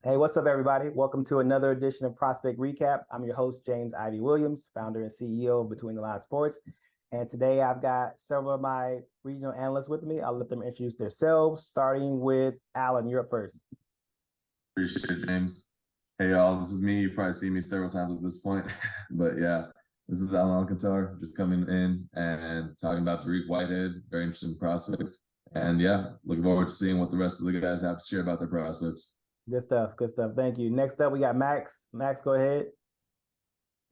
Hey, what's up, everybody? Welcome to another edition of Prospect Recap. I'm your host, James Ivy Williams, founder and CEO of Between the Lines Sports. And today I've got several of my regional analysts with me. I'll let them introduce themselves, starting with Alan. You're up first. Appreciate it, James. Hey, y'all, this is me. You probably seen me several times at this point. But yeah, this is Alan Alcantar just coming in and talking about Dariq Whitehead. Very interesting prospect. And yeah, looking forward to seeing what the rest of the guys have to share about their prospects. Good stuff. Good stuff. Thank you. Next up, we got Max. Max, go ahead.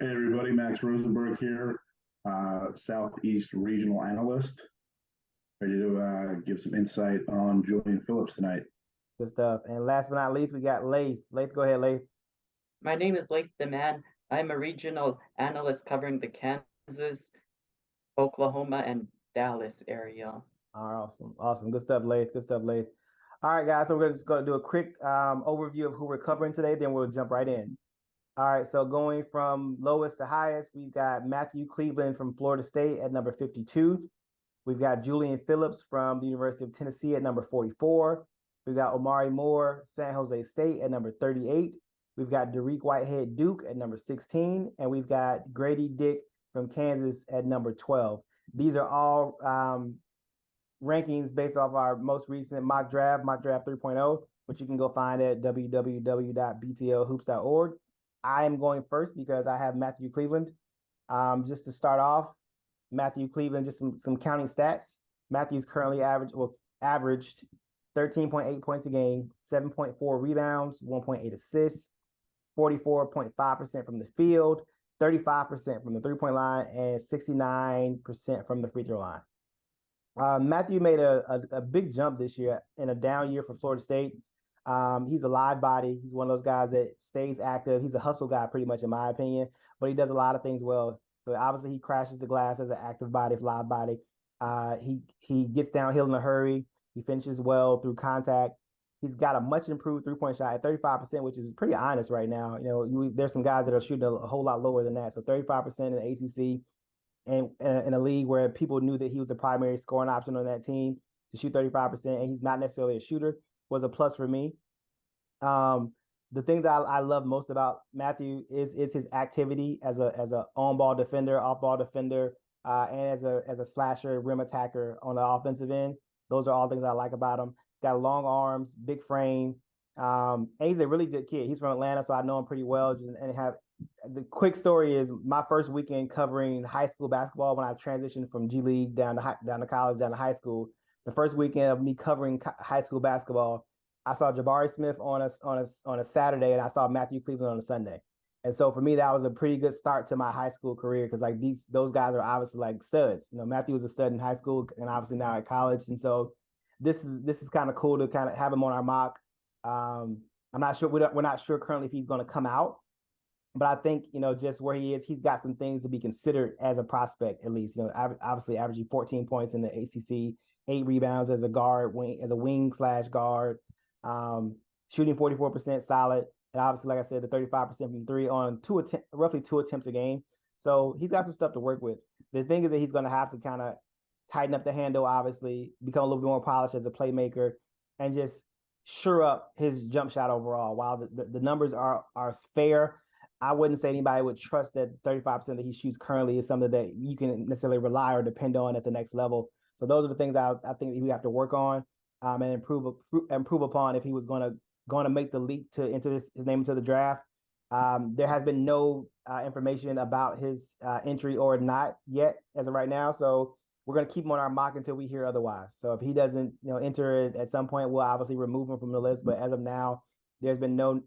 Hey everybody, Max Rosenberg here, Southeast Regional Analyst. Ready to give some insight on Julian Phillips tonight. Good stuff. And last but not least, we got Lath. Lath, go ahead, Lath. My name is Lake the Man. I'm a regional analyst covering the Kansas, Oklahoma, and Dallas area. All right, awesome. Awesome. Good stuff, Lath. Good stuff, Lath. All right, guys. So we're just going to do a quick overview of who we're covering today. Then we'll jump right in. All right. So going from lowest to highest, we've got Matthew Cleveland from Florida State at number 52. We've got Julian Phillips from the University of Tennessee at number 44. We've got Omari Moore, San Jose State at number 38. We've got Dariq Whitehead Duke at number 16. And we've got Grady Dick from Kansas at number 12. These are all rankings based off our most recent mock draft 3.0, which you can go find at www.btlhoops.org. I am going first because I have Matthew Cleveland. Just to start off, Matthew Cleveland, just some counting stats. Matthew's currently averaged 13.8 points a game, 7.4 rebounds, 1.8 assists, 44.5% from the field, 35% from the three-point line, and 69% from the free throw line. Matthew made a big jump this year in a down year for Florida State. He's a live body. He's one of those guys that stays active. He's a hustle guy, pretty much, in my opinion, but he does a lot of things well. But obviously, he crashes the glass as an active body, live body. He gets downhill in a hurry. He finishes well through contact. He's got a much improved three-point shot at 35%, which is pretty honest right now. There's some guys that are shooting a whole lot lower than that. So 35% in the ACC. And in a league where people knew that he was the primary scoring option on that team, to shoot 35%, and he's not necessarily a shooter, was a plus for me. The thing that I love most about Matthew is his activity as a on-ball defender, off-ball defender, and as a slasher, rim attacker on the offensive end. Those are all things I like about him. Got long arms, big frame, and he's a really good kid. He's from Atlanta, so I know him pretty well. The quick story is my first weekend covering high school basketball when I transitioned from G League down to college, down to high school. The first weekend of me covering high school basketball, I saw Jabari Smith on a Saturday, and I saw Matthew Cleveland on a Sunday. And so for me, that was a pretty good start to my high school career because those guys are obviously like studs. Matthew was a stud in high school and obviously now at college. And so this is kind of cool to kind of have him on our mock. I'm not sure we're not sure currently if he's going to come out. But I think, just where he is, he's got some things to be considered as a prospect, at least. Obviously averaging 14 points in the ACC, 8 rebounds as a wing/guard, shooting 44% solid. And obviously, like I said, the 35% from three on roughly 2 attempts a game. So he's got some stuff to work with. The thing is that he's going to have to kind of tighten up the handle, obviously, become a little bit more polished as a playmaker, and just sure up his jump shot overall. While the numbers are fair, I wouldn't say anybody would trust that 35% that he shoots currently is something that you can necessarily rely or depend on at the next level. So those are the things I think that we have to work on and improve upon if he was going to make the leap to enter his name into the draft. There has been no information about his entry or not yet as of right now. So we're going to keep him on our mock until we hear otherwise. So if he doesn't enter at some point, we'll obviously remove him from the list. But as of now, there's been no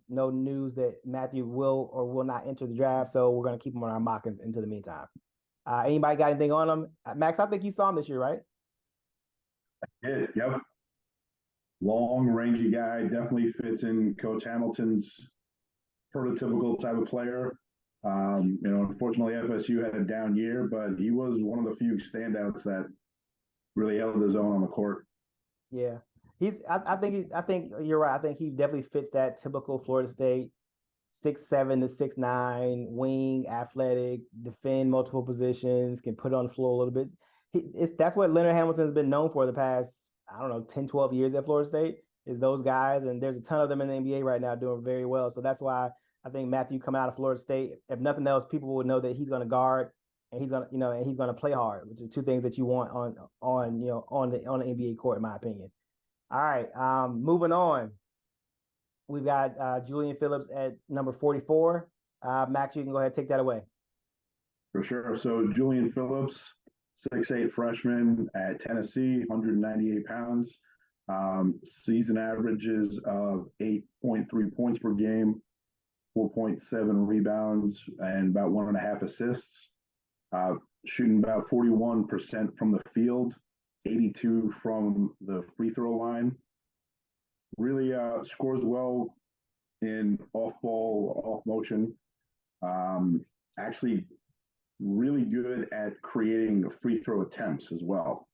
news that Matthew will or will not enter the draft, so we're going to keep him on our mock into the meantime. Anybody got anything on him? Max, I think you saw him this year, right? Yep. Long, rangy guy, definitely fits in Coach Hamilton's prototypical type of player. Unfortunately, FSU had a down year, but he was one of the few standouts that really held his own on the court. Yeah. I think you're right. I think he definitely fits that typical Florida State 6'7" to 6'9", wing, athletic, defend multiple positions, can put it on the floor a little bit. That's what Leonard Hamilton has been known for the past, 10, 12 years at Florida State, is those guys, and there's a ton of them in the NBA right now doing very well. So that's why I think Matthew coming out of Florida State, if nothing else, people would know that he's going to guard and he's going to, and he's going to play hard, which are two things that you want on the NBA court, in my opinion. All right, moving on. We've got Julian Phillips at number 44. Max, you can go ahead and take that away. For sure. So Julian Phillips, 6'8" freshman at Tennessee, 198 pounds. Season averages of 8.3 points per game, 4.7 rebounds, and about 1.5 assists. Shooting about 41% from the field, 82 from the free throw line. Really scores well in off ball, off motion. Actually really good at creating free throw attempts as well.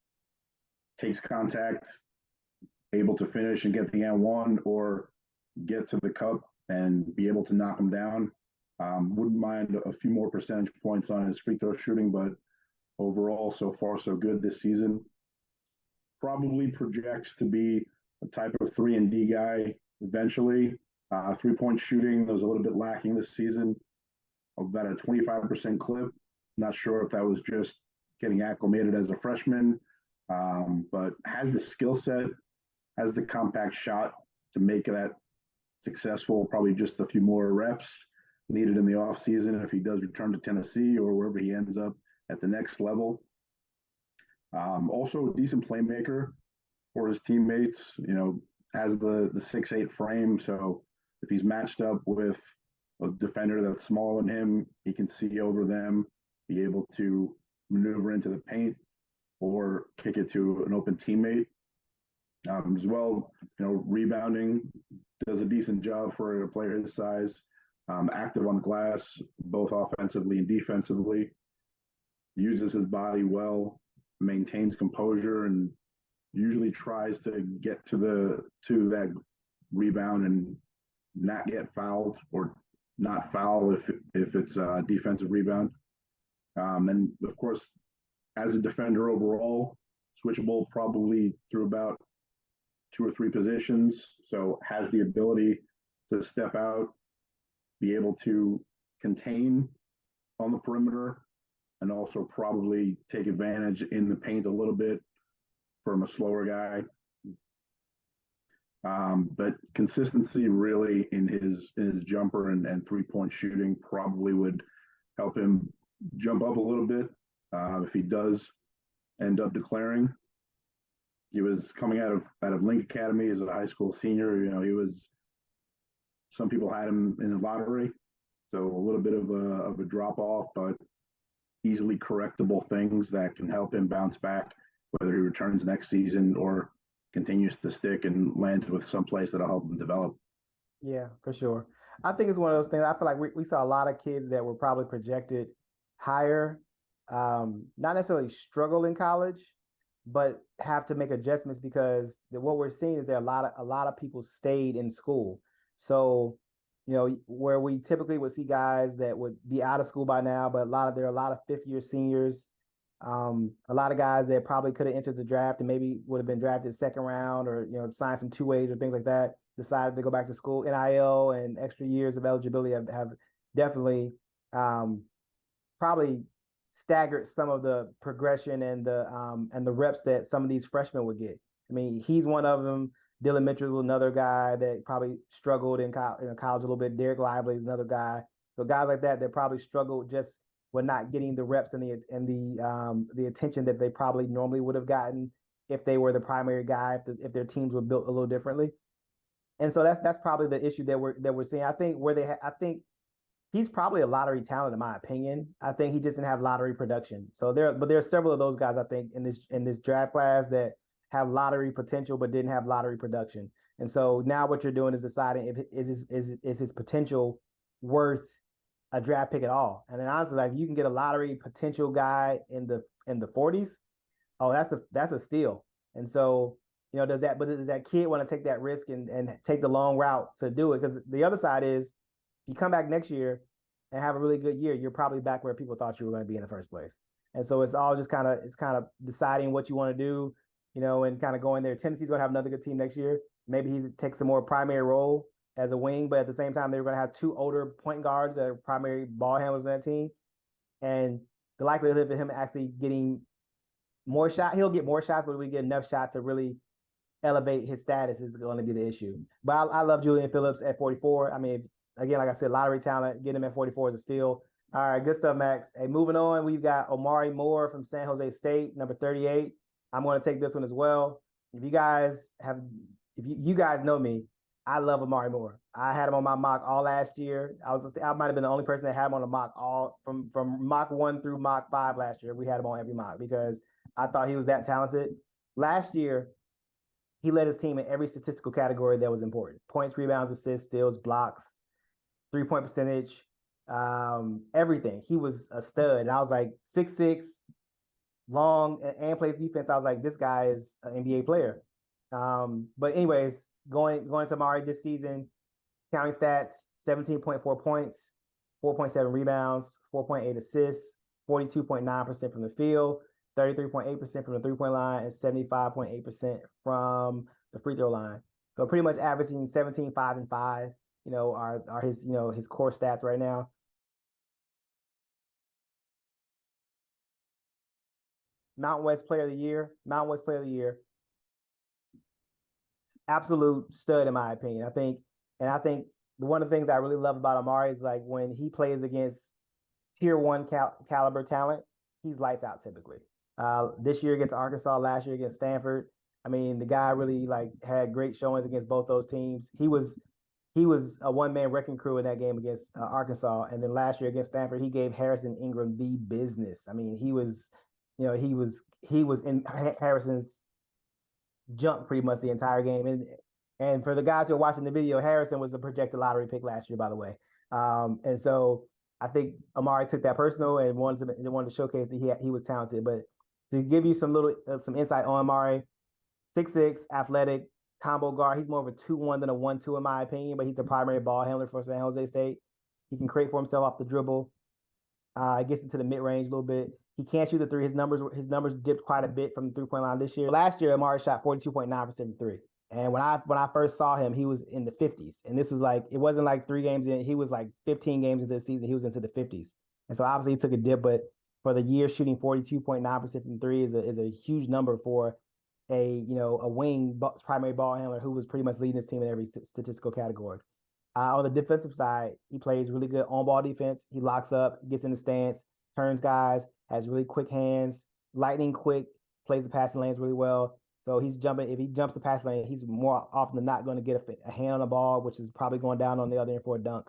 Takes contact, able to finish and get the N1 or get to the cup and be able to knock them down. Wouldn't mind a few more percentage points on his free throw shooting, but overall, so far, so good this season. Probably projects to be a type of 3-and-D guy eventually. 3-point shooting was a little bit lacking this season, about a 25% clip. Not sure if that was just getting acclimated as a freshman, but has the skill set, has the compact shot to make that successful. Probably just a few more reps needed in the offseason if he does return to Tennessee or wherever he ends up at the next level. Also a decent playmaker for his teammates, has the 6'8" frame. So if he's matched up with a defender that's smaller than him, he can see over them, be able to maneuver into the paint or kick it to an open teammate. As well, rebounding, does a decent job for a player his size. Active on the glass, both offensively and defensively. Uses his body well, maintains composure, and usually tries to get to that rebound and not get fouled or not foul if it's a defensive rebound. And of course, as a defender overall, switchable probably through about 2 or 3 positions. So has the ability to step out, be able to contain on the perimeter, and also probably take advantage in the paint a little bit from a slower guy. But consistency really in his jumper and 3-point shooting probably would help him jump up a little bit if he does end up declaring. He was coming out of Link Academy as a high school senior. Some people had him in the lottery, so a little bit of a drop off, but easily correctable things that can help him bounce back, whether he returns next season or continues to stick and lands with some place that'll help him develop. Yeah, for sure. I think it's one of those things. I feel like we saw a lot of kids that were probably projected higher, not necessarily struggle in college, but have to make adjustments because what we're seeing is there are a lot of people stayed in school. So, where we typically would see guys that would be out of school by now, but there are a lot of 5th-year seniors, a lot of guys that probably could have entered the draft and maybe would have been drafted 2nd round or signed some 2-ways or things like that, decided to go back to school. NIL and extra years of eligibility have definitely probably staggered some of the progression and the reps that some of these freshmen would get. I mean, he's one of them. Dylan Mitchell's another guy that probably struggled in college a little bit. Dariq Lively is another guy. So guys like that probably struggled just with not getting the reps and the attention that they probably normally would have gotten if they were the primary guy, if their teams were built a little differently. And so that's probably the issue that we're seeing. I think I think he's probably a lottery talent in my opinion. I think he just didn't have lottery production. So there are several of those guys I think in this draft class that have lottery potential but didn't have lottery production. And so now what you're doing is deciding is his potential worth a draft pick at all. And then honestly, like you can get a lottery potential guy in the 40s. Oh, that's a steal. And so, does that kid want to take that risk and take the long route to do it? Because the other side is you come back next year and have a really good year, you're probably back where people thought you were going to be in the first place. And so it's all just kind of deciding what you want to do, and kind of going there. Tennessee's going to have another good team next year. maybe he takes a more primary role as a wing, but at the same time, they were going to have two older point guards that are primary ball handlers on that team. And the likelihood of him actually getting more shots, he'll get more shots, but we get enough shots to really elevate his status is going to be the issue. But I love Julian Phillips at 44. I mean, again, like I said, lottery talent, getting him at 44 is a steal. All right, good stuff, Max. Hey, moving on, we've got Omari Moore from San Jose State, number 38. I'm going to take this one as well. If you guys know me, I love Omari Moore. I had him on my mock all last year. I might have been the only person that had him on a mock all from mock 1 through mock 5 last year. We had him on every mock because I thought he was that talented. Last year, he led his team in every statistical category that was important: points, rebounds, assists, steals, blocks, 3-point percentage, everything. He was a stud. And I was like 6'6", long, and plays defense. I was like, this guy is an NBA player. But anyways, going to Omari this season, counting stats: 17.4 points, 4.7 rebounds, 4.8 assists, 42.9% from the field, 33.8% from the three-point line, and 75.8% from the free throw line. So pretty much averaging 17, 5, and 5, are his, his core stats right now. Mountain West Player of the Year. Absolute stud in my opinion. I think one of the things I really love about Omari is like when he plays against tier 1 caliber talent, he's lights out typically. This year against Arkansas, last year against Stanford. I mean, the guy really had great showings against both those teams. He was a one-man wrecking crew in that game against Arkansas, and then last year against Stanford, he gave Harrison Ingram the business. I mean, he was in Harrison's junk pretty much the entire game. And for the guys who are watching the video, Harrison was a projected lottery pick last year, by the way. And so I think Omari took that personal and wanted to showcase that he was talented. But to give you some insight on Omari, 6'6", athletic, combo guard. He's more of a 2-1 than a 1-2 in my opinion, but he's the primary ball handler for San Jose State. He can create for himself off the dribble. Gets into the mid-range a little bit. He can't shoot the three. His numbers dipped quite a bit from the three-point line this year. Last year, Omari shot 42.9% from three. And when I first saw him, he was in the 50s. And this was it wasn't like 3 games in. He was like 15 games into the season. He was into the 50s. And so obviously he took a dip, but for the year shooting 42.9% from three is a huge number for a wing primary ball handler who was pretty much leading his team in every statistical category. On the defensive side, he plays really good on-ball defense. He locks up, gets in the stance, turns guys, has really quick hands, lightning quick, plays the passing lanes really well. So if he jumps the pass lane, he's more often than not going to get a hand on the ball, which is probably going down on the other end for a dunk.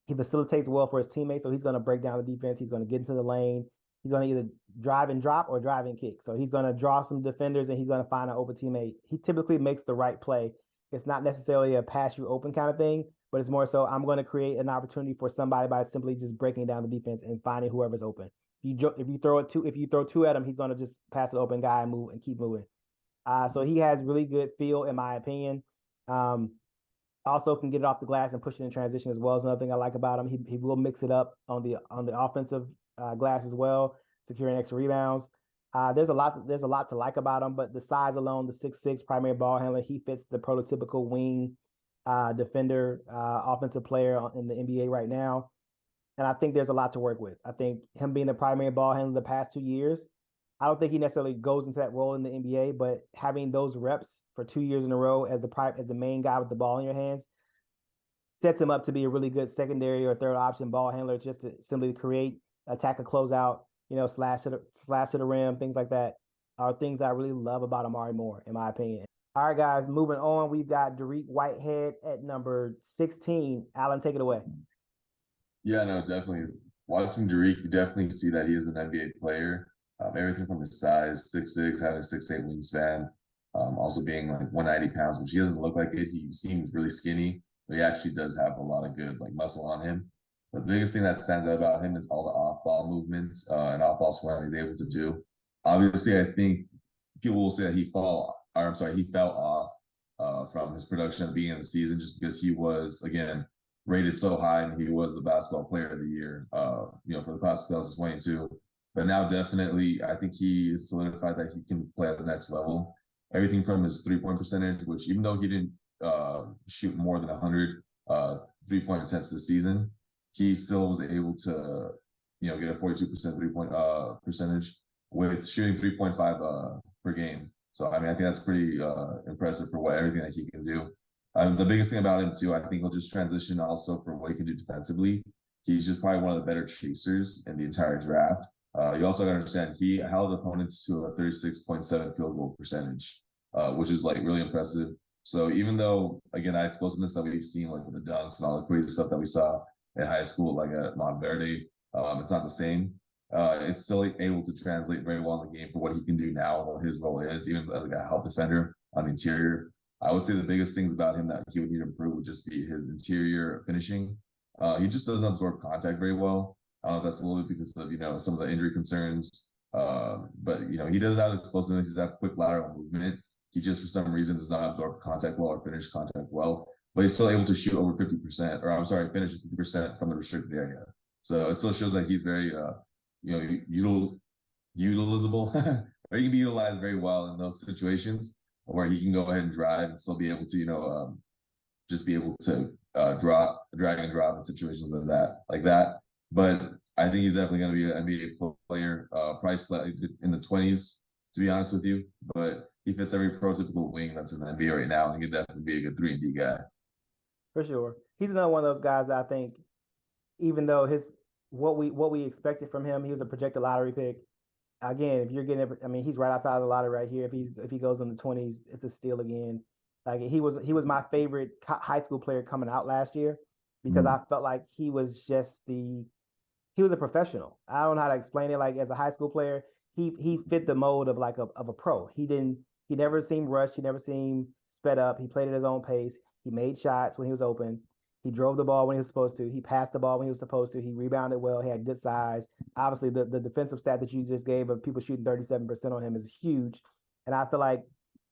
He facilitates well for his teammates, so he's going to break down the defense. He's going to get into the lane. He's going to either drive and drop or drive and kick. So he's going to draw some defenders and he's going to find an open teammate. He typically makes the right play. It's not necessarily a pass you open kind of thing, but it's more so I'm going to create an opportunity for somebody by simply just breaking down the defense and finding whoever's open. If you throw 2 at him, he's going to just pass the open guy and move and keep moving. So he has really good feel, in my opinion. Also can get it off the glass and push it in transition as well. Is another thing I like about him. He will mix it up on the offensive glass as well, securing extra rebounds. There's a lot to like about him, but the size alone, the 6'6" primary ball handler, he fits the prototypical wing defender, offensive player in the NBA right now. And I think there's a lot to work with. I think him being the primary ball handler the past 2 years, I don't think he necessarily goes into that role in the NBA, but having those reps for 2 years in a row as the main guy with the ball in your hands sets him up to be a really good secondary or third option ball handler, just to simply create, attack a closeout, slash to the rim, things like that are things I really love about Omari Moore, in my opinion. All right, guys, moving on. We've got Dariq Whitehead at number 16. Alan, take it away. Yeah, no, definitely. Watching Dariq, you definitely see that he is an NBA player. Everything from his size, 6'6", having a 6'8" wingspan, also being like 190 pounds, which he doesn't look like it. He seems really skinny, but he actually does have a lot of good muscle on him. But the biggest thing that stands out about him is all the off-ball movements and off-ball scoring he's able to do. Obviously, I think people will say that he fell off from his production at the beginning of the season just because he was, again, rated so high and he was the basketball player of the year, for the class of 2022. But now definitely, I think he is solidified that he can play at the next level. everything from his 3-point percentage, which even though he didn't shoot more than 100 3-point attempts this season, he still was able to, get a 42% 3-point percentage with shooting 3.5 per game. So I mean, I think that's pretty impressive for everything that he can do. The biggest thing about him too, I think he'll just transition also for what he can do defensively. He's just probably one of the better chasers in the entire draft. You also got to understand he held opponents to a 36.7 field goal percentage, which is like really impressive. So even though, again, explosiveness that we've seen, like with the dunks and all the crazy stuff that we saw in high school, like at Montverde, it's not the same. It's still able to translate very well in the game for what he can do now and what his role is, even as like a help defender on the interior. I would say the biggest things about him that he would need to improve would just be his interior finishing. He just doesn't absorb contact very well. I don't know if that's a little bit because of some of the injury concerns. But he does have explosiveness. He does have quick lateral movement. He just for some reason does not absorb contact well or finish contact well. But he's still able to shoot over 50%, or I'm sorry, finish 50% from the restricted area. So it still shows that he's very utilizable, or he can be utilized very well in those situations where he can go ahead and drive and still be able to just be able to drag and drop in situations like that. But I think he's definitely going to be an NBA player, probably slightly in the 20s, to be honest with you. But he fits every prototypical wing that's in the NBA right now, and he could definitely be a good 3-and-D guy. For sure, he's another one of those guys that I think, even though what we expected from him, he was a projected lottery pick. Again, if you're getting, I mean, he's right outside of the lottery right here. If he goes in the 20s, it's a steal again. Like he was my favorite high school player coming out last year because I felt like he was a professional. I don't know how to explain it. Like as a high school player, he fit the mold of like of a pro. He never seemed rushed. He never seemed sped up. He played at his own pace. He made shots when he was open. He drove the ball when he was supposed to. He passed the ball when he was supposed to. He rebounded well. He had good size. Obviously, the defensive stat that you just gave of people shooting 37% on him is huge. And I feel like,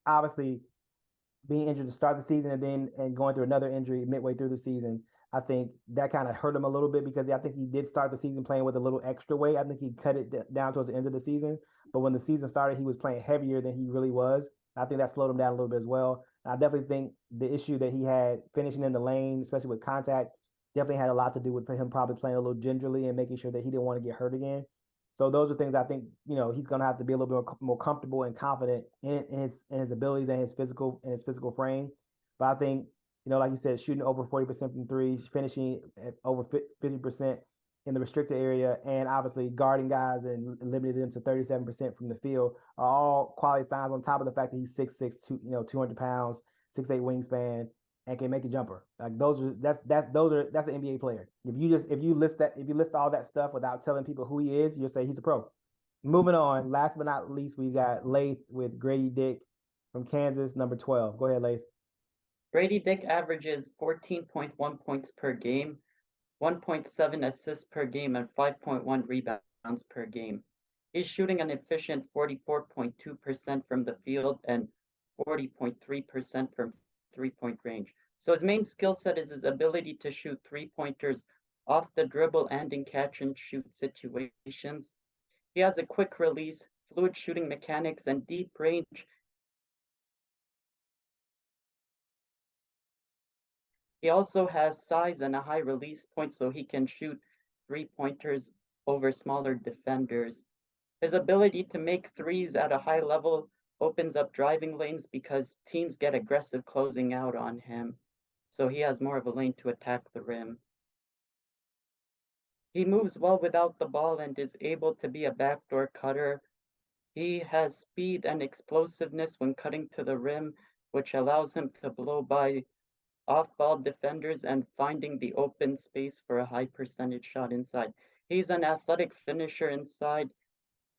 obviously, being injured to start the season and going through another injury midway through the season, I think that kind of hurt him a little bit because I think he did start the season playing with a little extra weight. I think he cut it down towards the end of the season. But when the season started, he was playing heavier than he really was. I think that slowed him down a little bit as well. I definitely think the issue that he had finishing in the lane, especially with contact, definitely had a lot to do with him probably playing a little gingerly and making sure that he didn't want to get hurt again. So those are things I think he's going to have to be a little bit more comfortable and confident in his abilities and his physical frame. But I think like you said, shooting over 40% from threes, finishing at over 50% in the restricted area, and obviously guarding guys and limiting them to 37% from the field are all quality signs. On top of the fact that he's 6'6", 200 pounds, 6'8" wingspan, and can make a jumper. Like that's an NBA player. If you list all that stuff without telling people who he is, you'll say he's a pro. Moving on, last but not least, we got Lath with Grady Dick from Kansas, number 12. Go ahead, Lath. Grady Dick averages 14.1 points per game, 1.7 assists per game, and 5.1 rebounds per game. He's shooting an efficient 44.2% from the field and 40.3% from three-point range. So his main skill set is his ability to shoot three-pointers off the dribble and in catch-and-shoot situations. He has a quick release, fluid shooting mechanics, and deep range. He also has size and a high release point, so he can shoot three-pointers over smaller defenders. His ability to make threes at a high level opens up driving lanes because teams get aggressive closing out on him, so he has more of a lane to attack the rim. He moves well without the ball and is able to be a backdoor cutter. He has speed and explosiveness when cutting to the rim, which allows him to blow by off-ball defenders and finding the open space for a high percentage shot inside. He's an athletic finisher inside.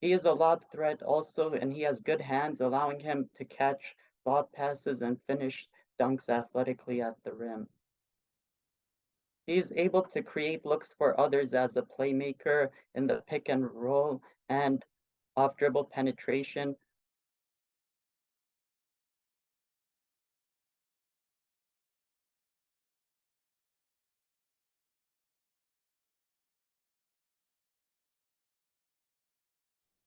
He is a lob threat also, and he has good hands, allowing him to catch lob passes and finish dunks athletically at the rim. He is able to create looks for others as a playmaker in the pick and roll and off-dribble penetration.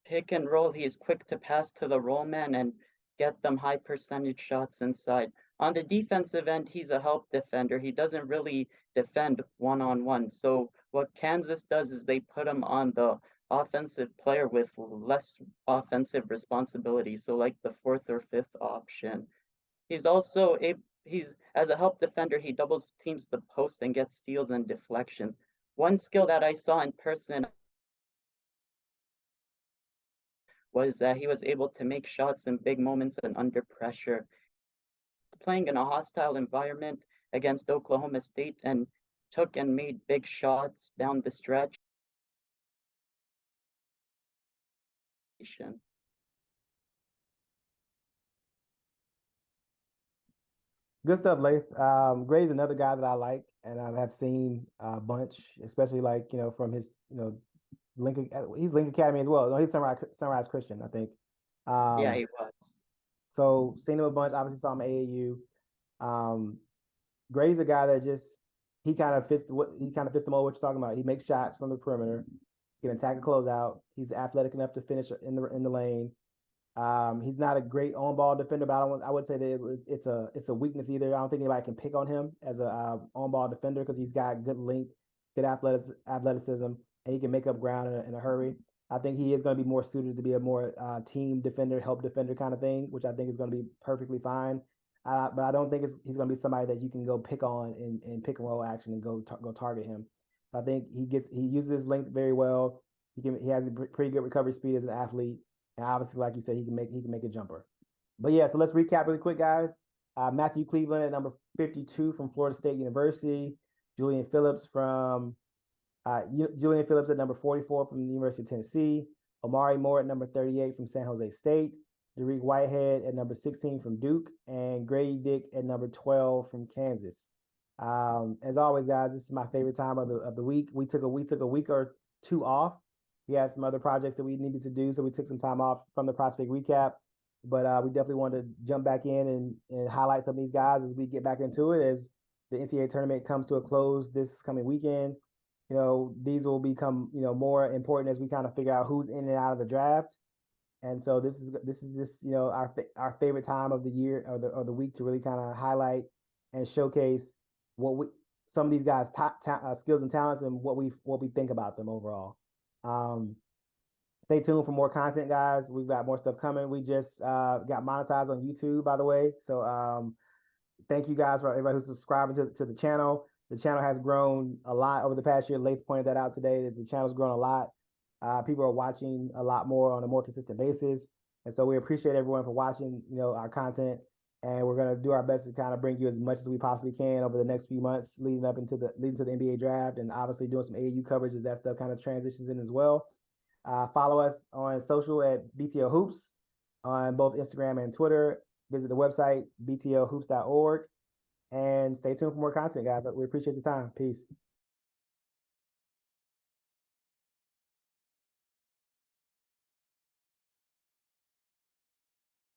Pick and roll, he is quick to pass to the roll man and get them high percentage shots inside. On the defensive end, he's a help defender. He doesn't really defend one-on-one. So what Kansas does is they put him on the offensive player with less offensive responsibility. So like the fourth or fifth option. He's also he's as a help defender, he doubles teams the post and gets steals and deflections. One skill that I saw in person was that he was able to make shots in big moments and under pressure. Playing in a hostile environment against Oklahoma State and took and made big shots down the stretch. Good stuff, Lath. Grady's another guy that I like, and I have seen a bunch, especially like from his Lincoln. He's Lincoln Academy as well. No, he's Sunrise Christian, I think. Yeah, he was. So seen him a bunch. Obviously saw him at AAU. Grady's a guy that he kind of fits the mold what you're talking about. He makes shots from the perimeter. He can attack a closeout. He's athletic enough to finish in the lane. He's not a great on-ball defender, but I would say that it's a weakness either. I don't think anybody can pick on him as a on-ball defender because he's got good length, good athleticism, and he can make up ground in a hurry. I think he is going to be more suited to be a more team defender, help defender kind of thing, which I think is going to be perfectly fine. But I don't think he's going to be somebody that you can go pick on in pick and roll action and go target him. I think he uses his length very well. He has a pretty good recovery speed as an athlete, and obviously, like you said, he can make a jumper. But yeah, so let's recap really quick, guys. Matthew Cleveland at number 52 from Florida State University. Julian Phillips at number 44 from the University of Tennessee. Omari Moore at number 38 from San Jose State. Dariq Whitehead at number 16 from Duke, and Grady Dick at number 12 from Kansas. As always, guys, this is my favorite time of the week. We took a week or two off. We had some other projects that we needed to do, so we took some time off from the prospect recap. But we definitely wanted to jump back in and highlight some of these guys as we get back into it. As the NCAA tournament comes to a close this coming weekend, these will become more important as we kind of figure out who's in and out of the draft. And so this is just our favorite time of the year or the week to really kind of highlight and showcase some of these guys' top skills and talents and what we think about them overall. Stay tuned for more content, guys. We've got more stuff coming. We just got monetized on YouTube, by the way. So thank you guys for everybody who's subscribing to the channel. The channel has grown a lot over the past year. Lath pointed that out today, that the channel's grown a lot. People are watching a lot more on a more consistent basis. And so we appreciate everyone for watching, our content. And we're going to do our best to kind of bring you as much as we possibly can over the next few months leading to the NBA draft, and obviously doing some AAU coverage as that stuff kind of transitions in as well. Follow us on social at BTO Hoops on both Instagram and Twitter. Visit the website, btohoops.org. And stay tuned for more content, guys. But we appreciate the time. Peace.